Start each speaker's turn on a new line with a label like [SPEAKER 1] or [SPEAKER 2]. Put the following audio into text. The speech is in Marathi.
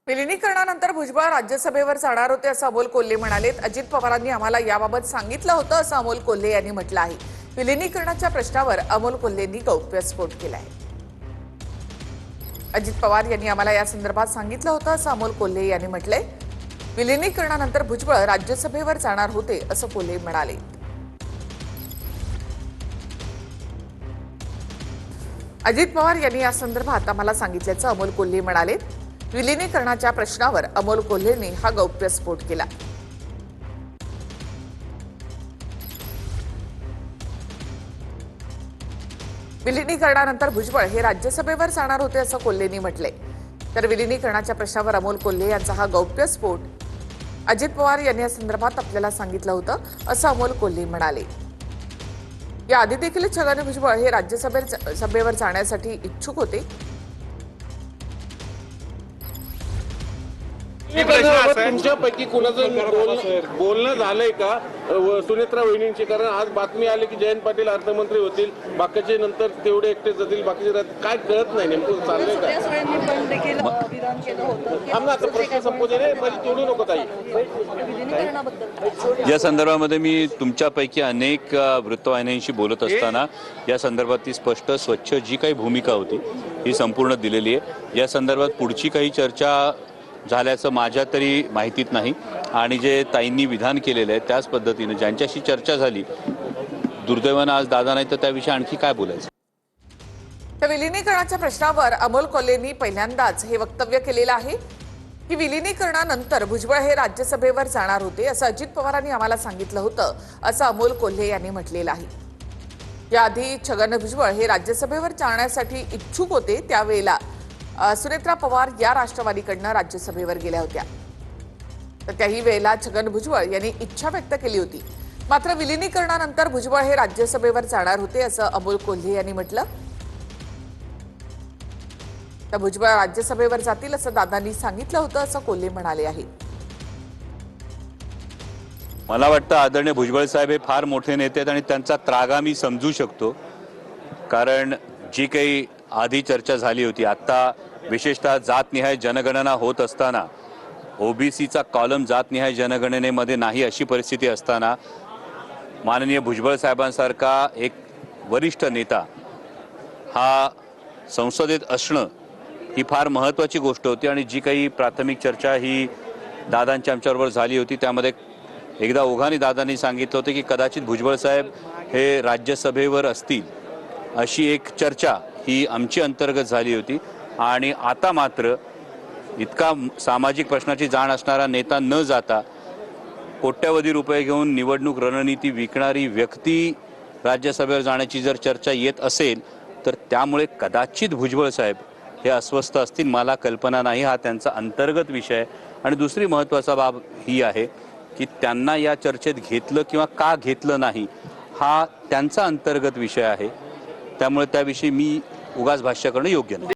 [SPEAKER 1] विलिनीकरणानंतर भुजबळ राज्यसभेवर जाणार होते असं अमोल कोल्हे म्हणाले। अजित पवारांनी आम्हाला याबाबत सांगितलं होतं असं अमोल कोल्हे यांनी म्हटलं आहे। विलिनीकरणाच्या प्रश्नावर अमोल कोल्हेंनी गौप्यस्फोट केला आहे। अजित पवार यांनी आम्हाला या संदर्भात सांगितलं होतं असं अमोल कोल्हे यांनी म्हटलंय। विलिनीकरणानंतर भुजबळ राज्यसभेवर जाणार होते असं कोल्हे म्हणाले। अजित पवार यांनी या संदर्भात आम्हाला सांगितल्याचं अमोल कोल्हे म्हणाले। विलिनीकरणाच्या प्रश्नावर अमोल कोल्हेंनी हा गौप्यस्फोट केला। विलिनीकरणानंतर भुजबळ हे राज्यसभेवर जाणार होते असं कोल्हेंनी म्हटले। तर विलिनीकरणाच्या प्रश्नावर अमोल कोल्हे यांचा हा गौप्यस्फोट, अजित पवार यांनी या संदर्भात आपल्याला सांगितलं होतं असं अमोल कोल्हे म्हणाले। याआधी देखील छगन भुजबळ हे राज्यसभेवर जाण्यासाठी इच्छुक होते।
[SPEAKER 2] तुमच्यापैकी कुणाचं बोलणं झालंय का सुनेत्रा वहिनींची? कारण आज बातमी आली की जयंत पाटील अर्थमंत्री होतील, बाकीचे नंतर तेवढे एकटे जातील, बाकीचे काय कळत नाही नेमकं चाललंय का? आता प्रश्न संपोदे रे पण तोडू नको ताई।
[SPEAKER 3] या संदर्भामध्ये मी तुमच्यापैकी अनेक वृत्तवाहिन्यांशी बोलत असताना या संदर्भात ती स्पष्ट स्वच्छ जी काही भूमिका होती ही संपूर्ण दिलेली आहे। या संदर्भात पुढची काही चर्चा झाल्याचं माझ्या तरी माहितीत नाही आणि जे ताईंनी विधान केलेलं आहे त्याच पद्धतीने ज्यांच्याशी चर्चा झाली, दुर्दैवानं आज दादा नाही तर त्याविषयी आणखी काय बोलायचं।
[SPEAKER 1] तर विलिनीकरणाच्या प्रश्नावर अमोल कोल्हेंनी पहिल्यांदाच हे वक्तव्य केलेलं आहे की विलिनीकरणानंतर भुजबळ हे राज्यसभेवर जाणार होते असं अजित पवारांनी आम्हाला सांगितलं होतं असं अमोल कोल्हे यांनी म्हटलेलं आहे। याआधी छगन भुजबळ हे राज्यसभेवर जाण्यासाठी इच्छुक होते, त्यावेळेला सुनेत्रा पवार या राष्ट्रवादीकडनं राज्यसभेवर गेल्या होत्या। तर त्याही वेळेला छगन भुजबळ यांनी इच्छा व्यक्त केली होती। मात्र विलिनीकरणानंतर भुजबळ हे राज्यसभेवर जाणार होते असं अमोल कोल्हे यांनी म्हटलं। तर भुजबळ राज्यसभेवर जातील असं दादांनी सांगितलं होतं असं कोल्हे म्हणाले आहे।
[SPEAKER 3] मला वाटतं आदरणीय भुजबळ साहेब हे फार मोठे नेते आहेत आणि त्यांचा त्रागा मी समजू शकतो। कारण जी काही आधी चर्चा झाली होती, आता विशेषतः जातनिहाय जनगणना होत असताना ओबीसीचा कॉलम जातनिहाय जनगणनेमध्ये नाही अशी परिस्थिती असताना माननीय भुजबळ साहेबांसारखा एक वरिष्ठ नेता हा संसदेत असणं ही फार महत्त्वाची गोष्ट होती। आणि जी काही प्राथमिक चर्चा ही दादांच्या आमच्याबरोबर झाली होती त्यामध्ये एकदा ओघाने दादांनी सांगितलं होतं की कदाचित भुजबळ साहेब हे राज्यसभेवर असतील अशी एक चर्चा ही आमची अंतर्गत झाली होती। आणि आता मात्र इतका सामाजिक प्रश्नाची जाण असणारा नेता न जाता कोट्यवधी रुपये घेऊन निवडणूक रणनीती विकणारी व्यक्ती राज्यसभेवर जाण्याची जर चर्चा येत असेल तर त्यामुळे कदाचित भुजबळ साहेब हे अस्वस्थ असतील, मला कल्पना नाही। हा त्यांचा अंतर्गत विषय आहे। आणि दुसरी महत्त्वाचा बाब ही आहे की त्यांना या चर्चेत घेतलं किंवा का घेतलं नाही हा त्यांचा अंतर्गत विषय आहे। त्यामुळे त्याविषयी मी उगाच भाष्य करणं योग्य नाही।